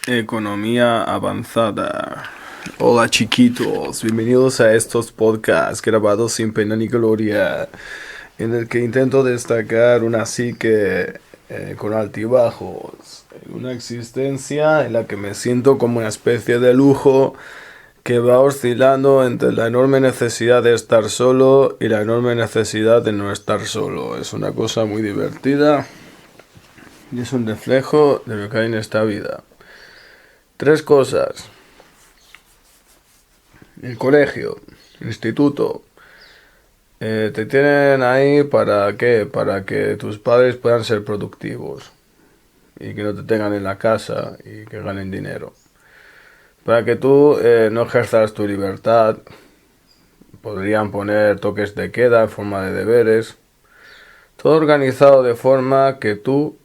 Economía avanzada. Hola chiquitos, bienvenidos a estos podcasts grabados sin pena ni gloria, en el que intento destacar una psique con altibajos, una existencia en la que me siento como una especie de lujo que va oscilando entre la enorme necesidad de estar solo y la enorme necesidad de no estar solo. Es una cosa muy divertida y es un reflejo de lo que hay en esta vida. 3 cosas: el colegio, el instituto. Te tienen ahí ¿para qué? Para que tus padres puedan ser productivos y que no te tengan en la casa y que ganen dinero. Para que tú no ejerzas tu libertad, podrían poner toques de queda en forma de deberes. Todo organizado de forma que tú,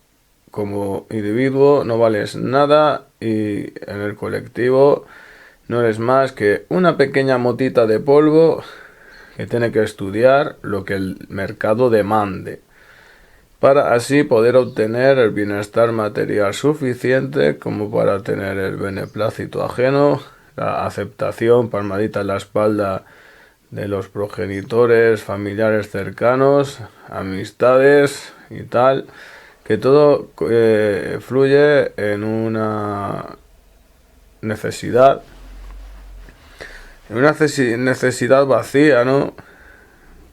como individuo, no vales nada y en el colectivo no eres más que una pequeña motita de polvo que tiene que estudiar lo que el mercado demande, para así poder obtener el bienestar material suficiente como para tener el beneplácito ajeno, la aceptación, palmadita en la espalda de los progenitores, familiares cercanos, amistades y tal, que todo fluye en una necesidad vacía, ¿no?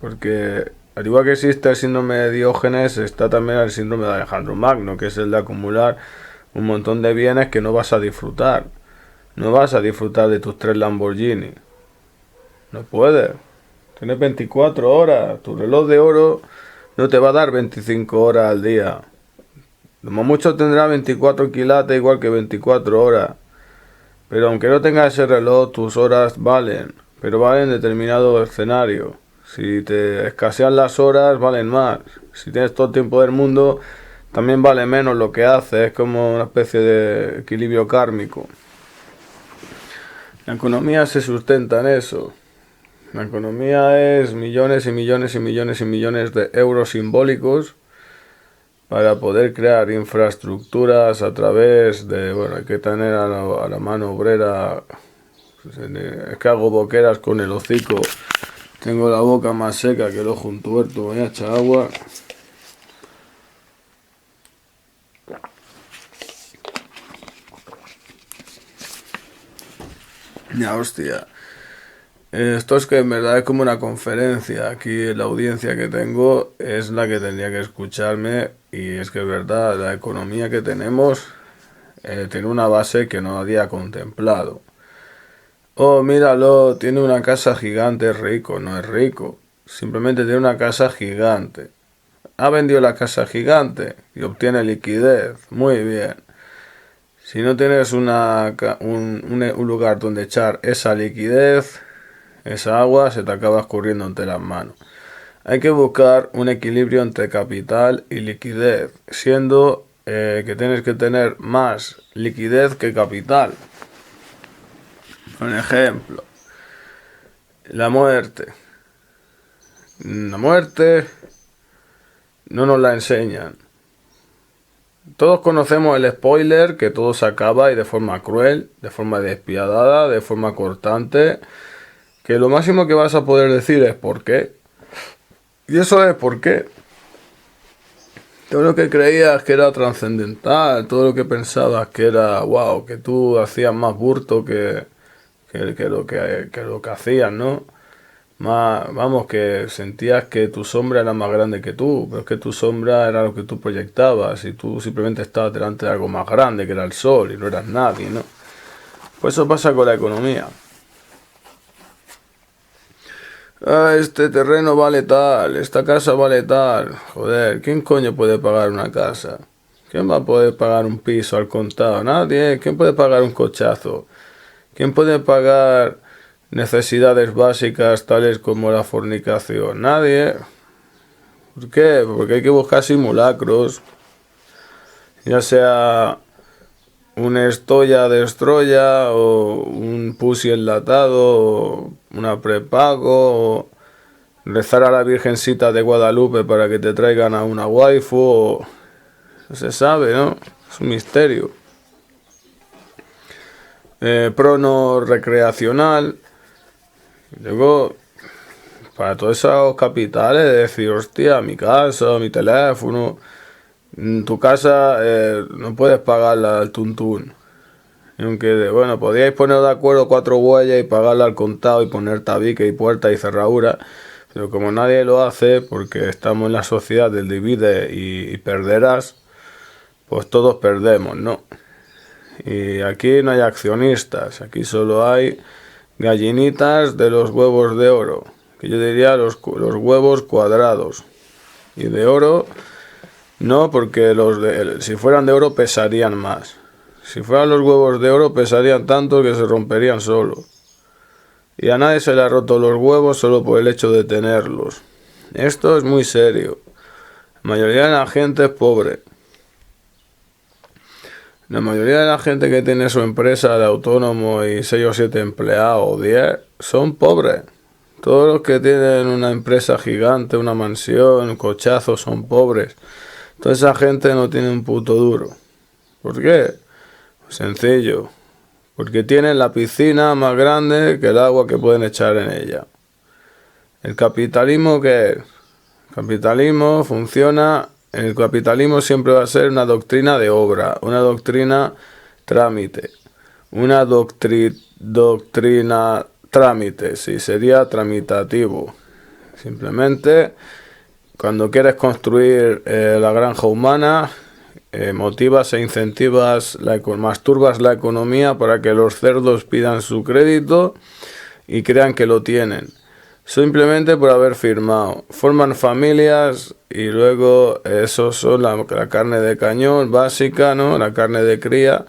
Porque al igual que existe el síndrome de Diógenes, está también el síndrome de Alejandro Magno, que es el de acumular un montón de bienes que no vas a disfrutar. No vas a disfrutar de tus 3 Lamborghini. No puedes. Tienes 24 horas. Tu reloj de oro no te va a dar 25 horas al día. Lo más mucho tendrá 24 quilates igual que 24 horas. Pero aunque no tengas ese reloj, tus horas valen. Pero valen en determinado escenario. Si te escasean las horas, valen más. Si tienes todo el tiempo del mundo, también vale menos lo que haces. Es como una especie de equilibrio kármico. La economía se sustenta en eso. La economía es millones y millones y millones y millones de euros simbólicos para poder crear infraestructuras a través de, bueno, hay que tener a la mano obrera. Es que hago boqueras con el hocico. Tengo la boca más seca que el ojo un tuerto. Voy a echar agua. Ya, hostia. Esto es que en verdad es como una conferencia. Aquí la audiencia que tengo es la que tendría que escucharme. Y es que es verdad, la economía que tenemos tiene una base que no había contemplado. Oh, míralo, tiene una casa gigante, es rico. No es rico. Simplemente tiene una casa gigante. Ha vendido la casa gigante y obtiene liquidez. Muy bien. Si no tienes un lugar donde echar esa liquidez, esa agua se te acaba escurriendo entre las manos. Hay que buscar un equilibrio entre capital y liquidez, siendo que tienes que tener más liquidez que capital. Por ejemplo, la muerte. La muerte no nos la enseñan. Todos conocemos el spoiler, que todo se acaba y de forma cruel, de forma despiadada, de forma cortante, que lo máximo que vas a poder decir es ¿por qué? Y eso es ¿por qué? Todo lo que creías que era trascendental, todo lo que pensabas que era wow, que tú hacías más burto que lo que hacías, ¿no? Más, vamos, que sentías que tu sombra era más grande que tú, pero es que tu sombra era lo que tú proyectabas y tú simplemente estabas delante de algo más grande que era el sol y no eras nadie, ¿no? Pues eso pasa con la economía. Ah, este terreno vale tal, esta casa vale tal. Joder, ¿quién coño puede pagar una casa? ¿Quién va a poder pagar un piso al contado? Nadie. ¿Quién puede pagar un cochazo? ¿Quién puede pagar necesidades básicas tales como la fornicación? Nadie. ¿Por qué? Porque hay que buscar simulacros. Ya sea un Estoya de Estroya o un Pussy enlatado o una prepago o rezar a la Virgencita de Guadalupe para que te traigan a una waifu o... No se sabe, ¿no? Es un misterio. prono recreacional. Luego, para todos esos capitales, decir, hostia, mi casa, mi teléfono, tu casa no puedes pagarla al tuntún. Aunque, bueno, podíais poner de acuerdo 4 huellas y pagarla al contado y poner tabique y puerta y cerradura, pero como nadie lo hace, porque estamos en la sociedad del divide y perderás, pues todos perdemos, ¿no? Y aquí no hay accionistas, aquí solo hay gallinitas de los huevos de oro, que yo diría los huevos cuadrados. Y de oro, no, porque si fueran de oro pesarían más. Si fueran los huevos de oro pesarían tanto que se romperían solos. Y a nadie se le ha roto los huevos solo por el hecho de tenerlos. Esto es muy serio. La mayoría de la gente es pobre. La mayoría de la gente que tiene su empresa de autónomo y 6 o 7 empleados o 10 son pobres. Todos los que tienen una empresa gigante, una mansión, un cochazo son pobres. Toda esa gente no tiene un puto duro. ¿Por qué? Sencillo, porque tienen la piscina más grande que el agua que pueden echar en ella. ¿El capitalismo qué es? El capitalismo funciona, el capitalismo siempre va a ser una doctrina de obra, una doctrina trámite, una doctrina trámite, sí, sería tramitativo. Simplemente, cuando quieres construir la granja humana, motivas e incentivas, masturbas la economía para que los cerdos pidan su crédito y crean que lo tienen. Simplemente por haber firmado. Forman familias y luego esos son la carne de cañón básica, ¿no? La carne de cría.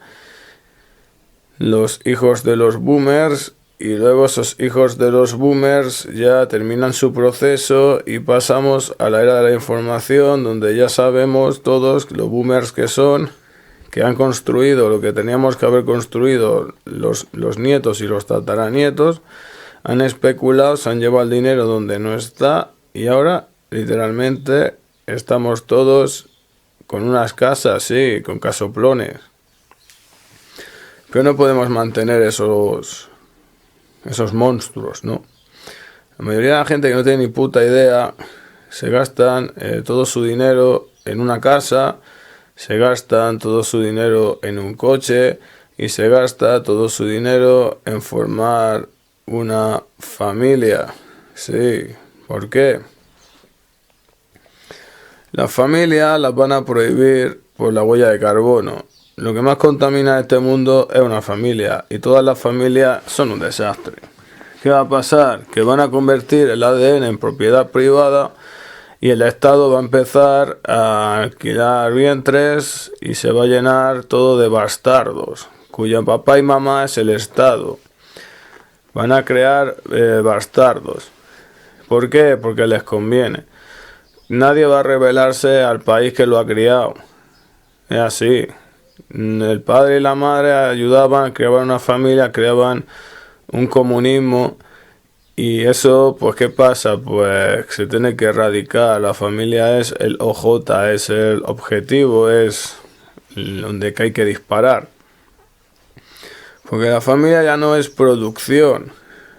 Los hijos de los boomers. Y luego esos hijos de los boomers ya terminan su proceso y pasamos a la era de la información, donde ya sabemos todos los boomers que son, que han construido lo que teníamos que haber construido los nietos y los tataranietos, han especulado, se han llevado el dinero donde no está y ahora literalmente estamos todos con unas casas, sí, con casoplones. Pero no podemos mantener esos monstruos, ¿no? La mayoría de la gente que no tiene ni puta idea se gastan todo su dinero en una casa, se gastan todo su dinero en un coche y se gasta todo su dinero en formar una familia. Sí, ¿por qué? Las familias las van a prohibir por la huella de carbono. Lo que más contamina este mundo es una familia y todas las familias son un desastre. ¿Qué va a pasar? Que van a convertir el ADN en propiedad privada y el Estado va a empezar a alquilar vientres y se va a llenar todo de bastardos, cuyo papá y mamá es el Estado. Van a crear bastardos. ¿Por qué? Porque les conviene. Nadie va a rebelarse al país que lo ha criado. Es así. El padre y la madre ayudaban, creaban una familia, creaban un comunismo y eso, pues ¿qué pasa? Pues se tiene que erradicar. La familia es el OJ, es el objetivo, es donde hay que disparar. Porque la familia ya no es producción.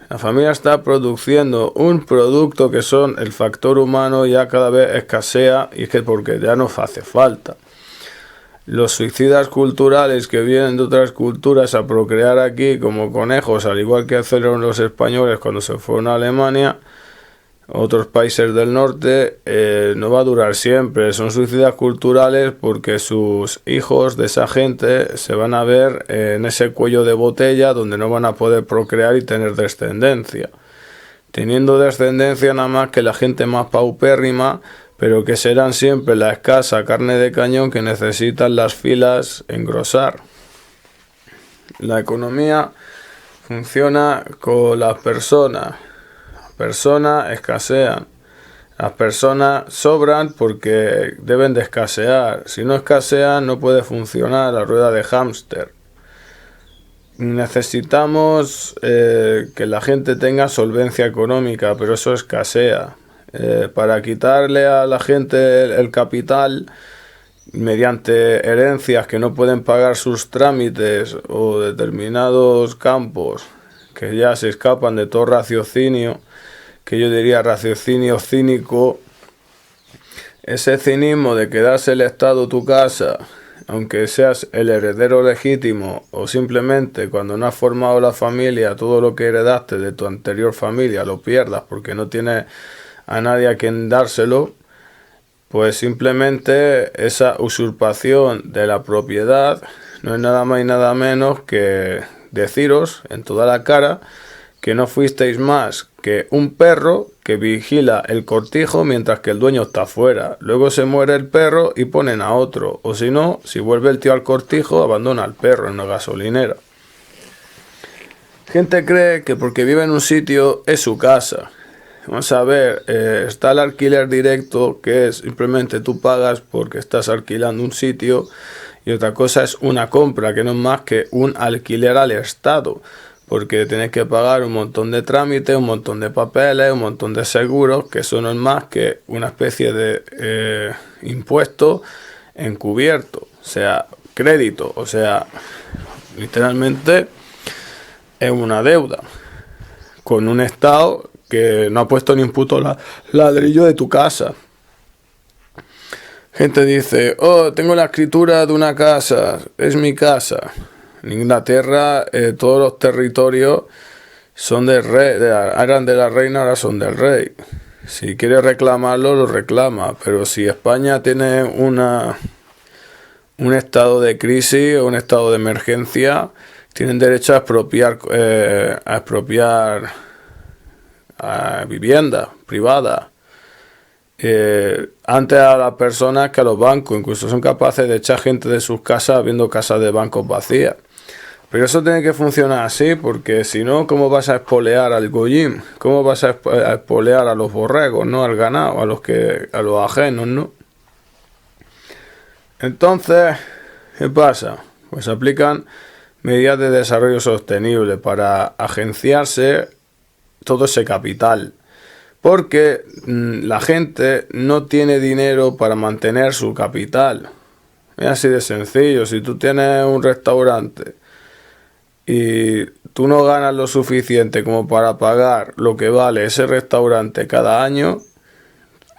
La familia está produciendo un producto que son el factor humano, ya cada vez escasea y es que porque ya no hace falta. Los suicidas culturales que vienen de otras culturas a procrear aquí como conejos, al igual que hicieron los españoles cuando se fueron a Alemania, otros países del norte, no va a durar siempre. Son suicidas culturales porque sus hijos de esa gente se van a ver en ese cuello de botella donde no van a poder procrear y tener descendencia. Teniendo descendencia nada más que la gente más paupérrima, pero que serán siempre la escasa carne de cañón que necesitan las filas engrosar. La economía funciona con las personas. Las personas escasean. Las personas sobran porque deben de escasear. Si no escasean no puede funcionar la rueda de hámster. Necesitamos que la gente tenga solvencia económica, pero eso escasea. Para quitarle a la gente el capital mediante herencias que no pueden pagar sus trámites o determinados campos que ya se escapan de todo raciocinio, que yo diría raciocinio cínico, ese cinismo de quedarse el Estado tu casa, aunque seas el heredero legítimo o simplemente cuando no has formado la familia, todo lo que heredaste de tu anterior familia lo pierdas porque no tienes a nadie a quien dárselo, pues simplemente esa usurpación de la propiedad no es nada más y nada menos que deciros en toda la cara que no fuisteis más que un perro que vigila el cortijo mientras que el dueño está fuera. Luego se muere el perro y ponen a otro. O si no, si vuelve el tío al cortijo, abandona al perro en una gasolinera. Gente cree que porque vive en un sitio es su casa. Vamos a ver, está el alquiler directo, que es simplemente tú pagas porque estás alquilando un sitio, y otra cosa es una compra, que no es más que un alquiler al Estado, porque tienes que pagar un montón de trámites, un montón de papeles, un montón de seguros, que eso no es más que una especie de impuesto encubierto, o sea, crédito, o sea, literalmente es una deuda con un Estado que no ha puesto ni un puto ladrillo de tu casa. Gente dice, oh, tengo la escritura de una casa, es mi casa. En Inglaterra todos los territorios son del rey, eran de la reina, ahora son del rey. Si quiere reclamarlo, lo reclama, pero si España tiene un estado de crisis o un estado de emergencia, tienen derecho a expropiar vivienda privada. Antes a las personas que a los bancos, incluso son capaces de echar gente de sus casas viendo casas de bancos vacías. Pero eso tiene que funcionar así, porque si no, ¿cómo vas a espolear al goyim? ¿Cómo vas a espolear a los borregos, no al ganado, a los ajenos, no? Entonces, ¿qué pasa? Pues aplican medidas de desarrollo sostenible para agenciarse todo ese capital. Porque la gente no tiene dinero para mantener su capital. Es así de sencillo. Si tú tienes un restaurante y tú no ganas lo suficiente como para pagar lo que vale ese restaurante cada año,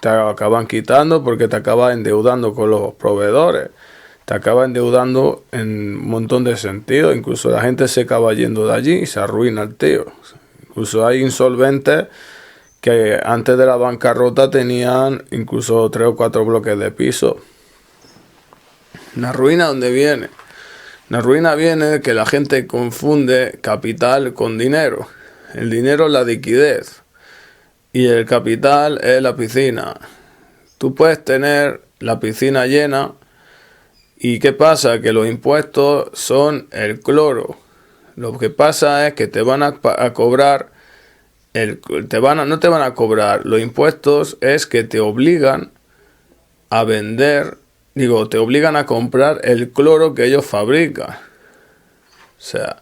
te acaban quitando porque te acabas endeudando con los proveedores. Te acabas endeudando en un montón de sentidos. Incluso la gente se acaba yendo de allí y se arruina el tío. Incluso hay insolventes que antes de la bancarrota tenían incluso 3 o 4 bloques de piso. ¿Una ruina dónde viene? La ruina viene de que la gente confunde capital con dinero. El dinero es la liquidez y el capital es la piscina. Tú puedes tener la piscina llena y ¿qué pasa? Que los impuestos son el cloro. Lo que pasa es que te van a cobrar, no te van a cobrar los impuestos, es que te obligan a vender. Te obligan a comprar el cloro que ellos fabrican. O sea,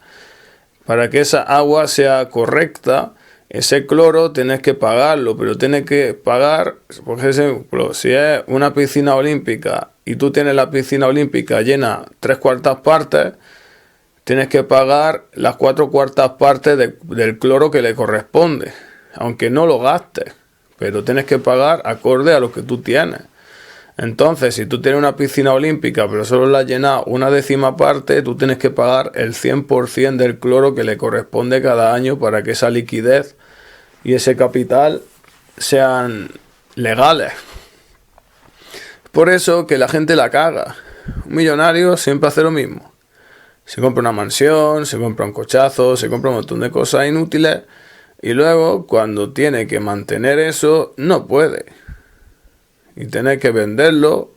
para que esa agua sea correcta, ese cloro tienes que pagarlo, pero tienes que pagar, por ejemplo, si es una piscina olímpica y tú tienes la piscina olímpica llena 3/4 partes, tienes que pagar las 4/4 partes del cloro que le corresponde, aunque no lo gastes, pero tienes que pagar acorde a lo que tú tienes. Entonces, si tú tienes una piscina olímpica, pero solo la has llenado 1/10 parte, tú tienes que pagar el 100% del cloro que le corresponde cada año para que esa liquidez y ese capital sean legales. Por eso que la gente la caga. Un millonario siempre hace lo mismo. Se compra una mansión, se compra un cochazo, se compra un montón de cosas inútiles y luego, cuando tiene que mantener eso, no puede. Y tiene que venderlo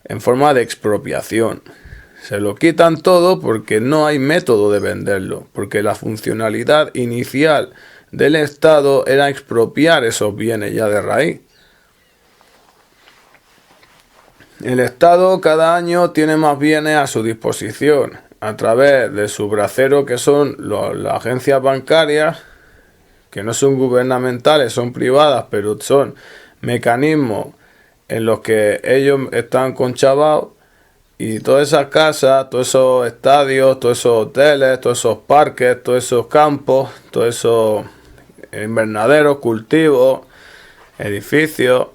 en forma de expropiación. Se lo quitan todo porque no hay método de venderlo, porque la funcionalidad inicial del Estado era expropiar esos bienes ya de raíz. El Estado cada año tiene más bienes a su disposición a través de su bracero, que son las agencias bancarias, que no son gubernamentales, son privadas, pero son mecanismos en los que ellos están conchavados Y todas esas casas, todos esos estadios, todos esos hoteles, todos esos parques, todos esos campos, todos esos invernaderos, cultivos, edificios,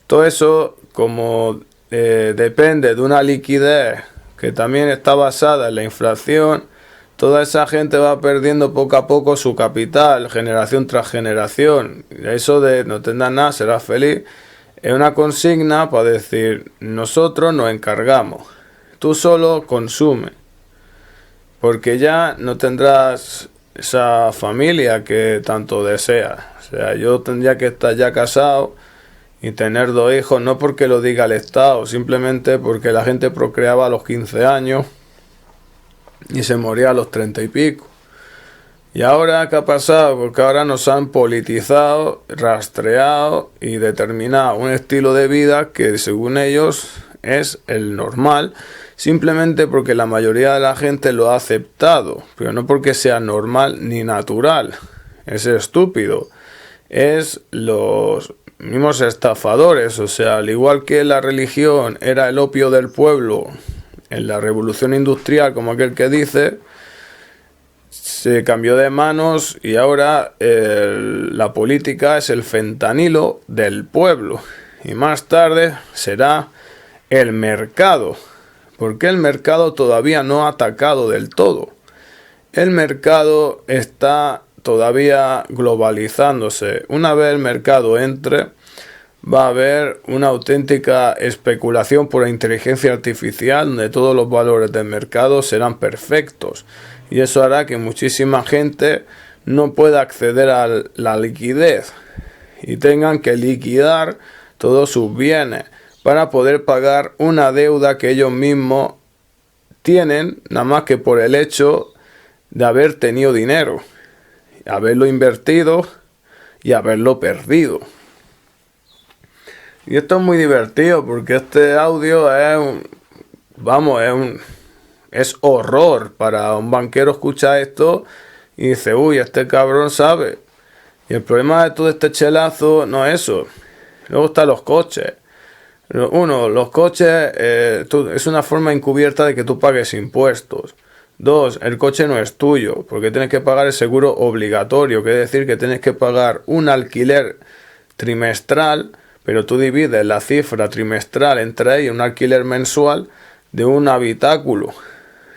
todo eso como depende de una liquidez que también está basada en la inflación, toda esa gente va perdiendo poco a poco su capital, generación tras generación. Eso de no tendrás nada, serás feliz, es una consigna para decir, nosotros nos encargamos, tú solo consume, porque ya no tendrás esa familia que tanto deseas. O sea, yo tendría que estar ya casado y tener 2 hijos, no porque lo diga el Estado, simplemente porque la gente procreaba a los 15 años y se moría a los 30 y pico. ¿Y ahora qué ha pasado? Porque ahora nos han politizado, rastreado y determinado un estilo de vida que según ellos es el normal, simplemente porque la mayoría de la gente lo ha aceptado, pero no porque sea normal ni natural. Es estúpido. Es los mismos estafadores, o sea, al igual que la religión era el opio del pueblo en la revolución industrial, como aquel que dice, se cambió de manos y ahora la política es el fentanilo del pueblo y más tarde será el mercado, porque el mercado todavía no ha atacado del todo. El mercado está todavía globalizándose. Una vez el mercado entre, va a haber una auténtica especulación por la inteligencia artificial donde todos los valores del mercado serán perfectos. Y eso hará que muchísima gente no pueda acceder a la liquidez y tengan que liquidar todos sus bienes para poder pagar una deuda que ellos mismos tienen, nada más que por el hecho de haber tenido dinero, haberlo invertido y haberlo perdido. Y esto es muy divertido porque este audio es horror para un banquero. Escucha esto y dice, uy, este cabrón sabe. Y el problema de todo este chelazo no es eso. Luego están los coches. Uno, los coches es una forma encubierta de que tú pagues impuestos. 2, el coche no es tuyo, porque tienes que pagar el seguro obligatorio, que es decir, que tienes que pagar un alquiler trimestral, pero tú divides la cifra trimestral entre ellos, un alquiler mensual de un habitáculo,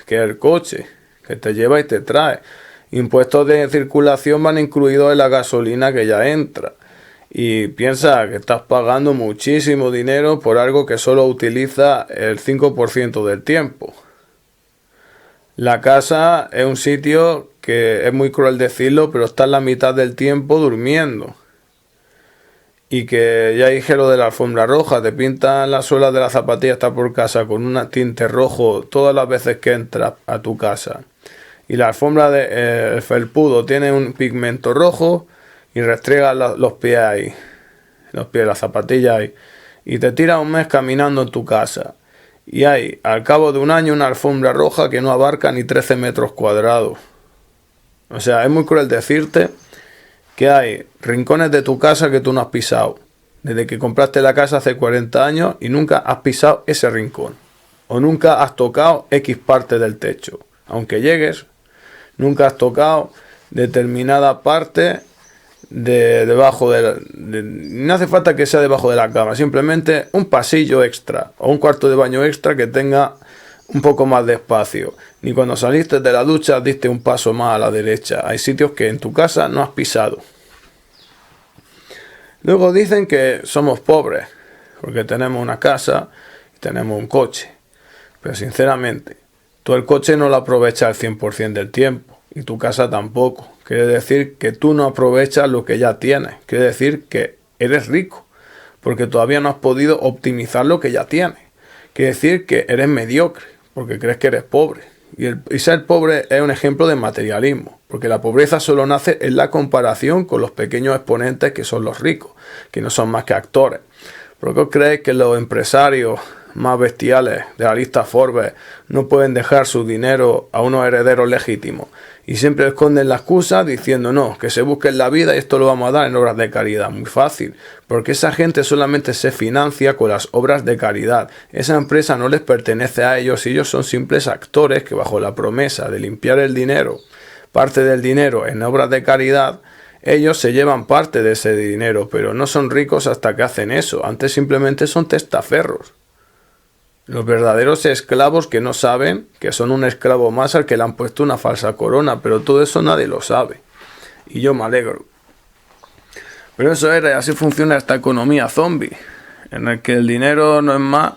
que es el coche, que te lleva y te trae. Impuestos de circulación van incluidos en la gasolina que ya entra. Y piensa que estás pagando muchísimo dinero por algo que solo utiliza el 5% del tiempo. La casa es un sitio que es muy cruel decirlo, pero está en la mitad del tiempo durmiendo. Y que ya dije lo de la alfombra roja, te pintan la suela de la zapatilla, está por casa con un tinte rojo todas las veces que entras a tu casa. Y la alfombra de el felpudo tiene un pigmento rojo y restriegas los pies ahí, los pies, las zapatillas ahí. Y te tiras un mes caminando en tu casa. Y hay, al cabo de un año, una alfombra roja que no abarca ni 13 metros cuadrados. O sea, es muy cruel decirte que hay rincones de tu casa que tú no has pisado. Desde que compraste la casa hace 40 años y nunca has pisado ese rincón. O nunca has tocado X parte del techo. Aunque llegues, nunca has tocado determinada parte debajo no hace falta que sea debajo de la cama, simplemente un pasillo extra o un cuarto de baño extra que tenga un poco más de espacio. Ni cuando saliste de la ducha diste un paso más a la derecha. Hay sitios que en tu casa no has pisado. Luego dicen que somos pobres porque tenemos una casa y tenemos un coche, pero sinceramente tú el coche no lo aprovechas al 100% del tiempo y tu casa tampoco. Quiere decir que tú no aprovechas lo que ya tienes. Quiere decir que eres rico, porque todavía no has podido optimizar lo que ya tienes. Quiere decir que eres mediocre, porque crees que eres pobre. Y ser pobre es un ejemplo de materialismo, porque la pobreza solo nace en la comparación con los pequeños exponentes que son los ricos, que no son más que actores. ¿Por qué creéis que los empresarios más bestiales de la lista Forbes no pueden dejar su dinero a unos herederos legítimos y siempre esconden la excusa diciendo no, que se busquen la vida y esto lo vamos a dar en obras de caridad. Muy fácil, porque esa gente solamente se financia con las obras de caridad. Esa empresa no les pertenece a ellos y ellos son simples actores que bajo la promesa de limpiar el dinero, parte del dinero en obras de caridad, ellos se llevan parte de ese dinero, pero no son ricos hasta que hacen eso. Antes simplemente son testaferros. Los verdaderos esclavos que no saben que son un esclavo más al que le han puesto una falsa corona, pero todo eso nadie lo sabe. Y yo me alegro. Pero eso era, y así funciona esta economía zombie, en el que el dinero no es más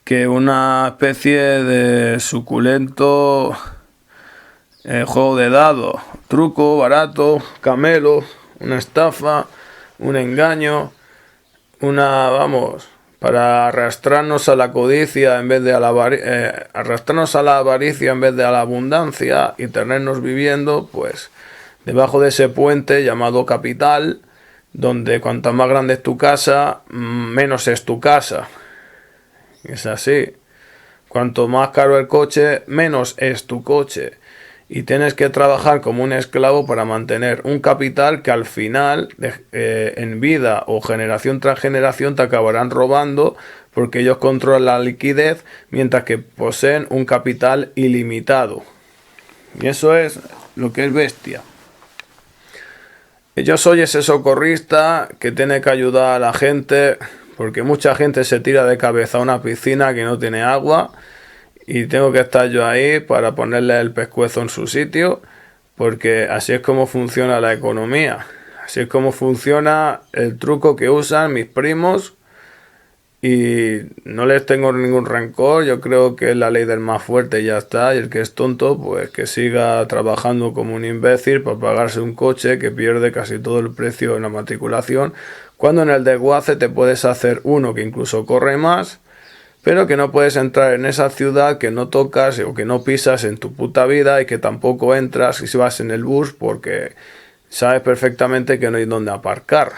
que una especie de suculento juego de dados, truco, barato, camelo, una estafa, un engaño, para arrastrarnos a la codicia en vez de a la arrastrarnos a la avaricia en vez de a la abundancia y tenernos viviendo, pues, debajo de ese puente llamado capital, donde cuanto más grande es tu casa, menos es tu casa. Es así. Cuanto más caro el coche, menos es tu coche. Y tienes que trabajar como un esclavo para mantener un capital que al final, en vida o generación tras generación, te acabarán robando porque ellos controlan la liquidez mientras que poseen un capital ilimitado. Y eso es lo que es bestia. Yo soy ese socorrista que tiene que ayudar a la gente porque mucha gente se tira de cabeza a una piscina que no tiene agua. Y tengo que estar yo ahí para ponerle el pescuezo en su sitio, porque así es como funciona la economía. Así es como funciona el truco que usan mis primos y no les tengo ningún rencor. Yo creo que es la ley del más fuerte y ya está. Y el que es tonto, pues que siga trabajando como un imbécil para pagarse un coche que pierde casi todo el precio en la matriculación, cuando en el desguace te puedes hacer uno que incluso corre más, pero que no puedes entrar en esa ciudad que no tocas o que no pisas en tu puta vida y que tampoco entras si vas en el bus porque sabes perfectamente que no hay dónde aparcar.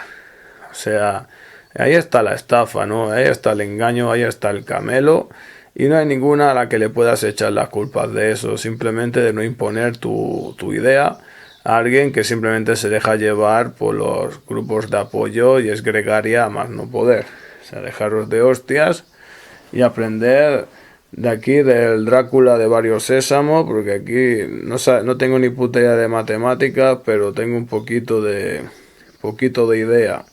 O sea, ahí está la estafa, ¿no? Ahí está el engaño, ahí está el camelo y no hay ninguna a la que le puedas echar las culpas de eso, simplemente de no imponer tu idea a alguien que simplemente se deja llevar por los grupos de apoyo y es gregaria a más no poder. O sea, dejaros de hostias y aprender de aquí del Drácula de Barrio Sésamo, porque aquí no tengo ni puta idea de matemáticas, pero tengo un poquito de idea.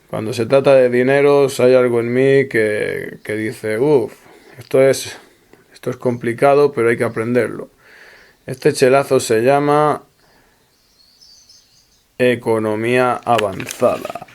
Cuando se trata de dineros hay algo en mí que dice, esto es complicado, pero hay que aprenderlo. Este chelazo se llama economía avanzada.